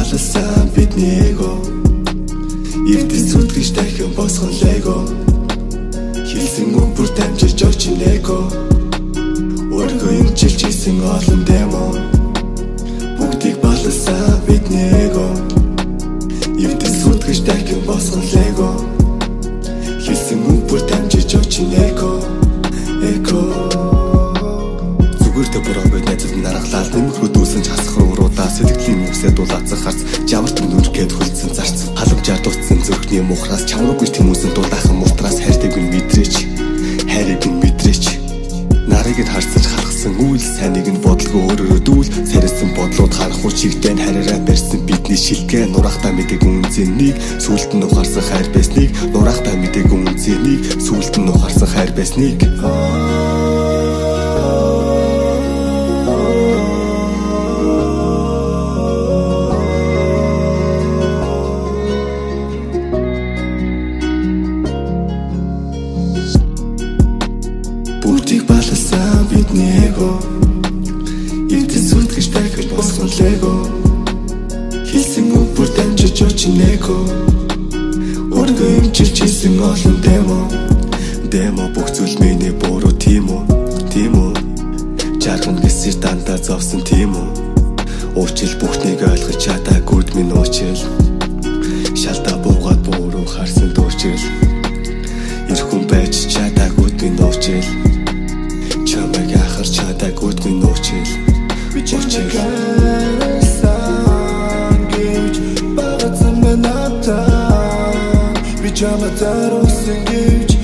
баласан бидний эго Эвдэс зүтгэж дахин босгон лего Хэлсэн үг бүр дамжиж очин эго Өөргөө имчилж хийсэн олон демо Бүгдийг баласан бидний эго Эвдэс зүтгэж дахин босгон лего Хэлсэн үг бүр дамжиж очин эго Зүгээр тэ буруугүй найзууд наргалаад нэмэхрүү дүүсэн ч хасах руудаа сэтгэлийн үсээ дулаацсан харц жаварт нүргээд хөлдсөн зарц халамжаар дутсан зүрхний мухраас чамруугүй тэмүүсэн дулаахан мултраас хайртайг нь мэдрээч нарыг нь харсан ч халахсан үйл сайныг нь бодлого өөрөөрөө дүүл сарилсан бодлууд харах хүчигтэй хараараа барьсан бидний шилгээ нурахтаа мэдээг үнцэнийг сүулт нь ухаарсан хайр байсныг нурахтаа мэдээг үнцэнийг сүулт нь ухаарсан хайр байсныг Бүгдийг баласан бидний эго Эвдэс зүтгэж дахиж босгон лего Хэлсэн үг бүр дамжиж очин эго Өөргөө имчилж хийсэн олон демо бүх зүйл миний буруу тийм үү Жарган гэсэр дандаа зовсон тийм үү Уучил бүхнийг ойлгож чадаагүйд минь уучил Шалтаа буугаад буруу харсан дуучил Ирхэн байж чадаагүйд минь уучил Чамайг ахарч чадаагүйд минь уучил Би чамайг хайсан гэж багцсан мэн атаа Би чамайг даруусан гэж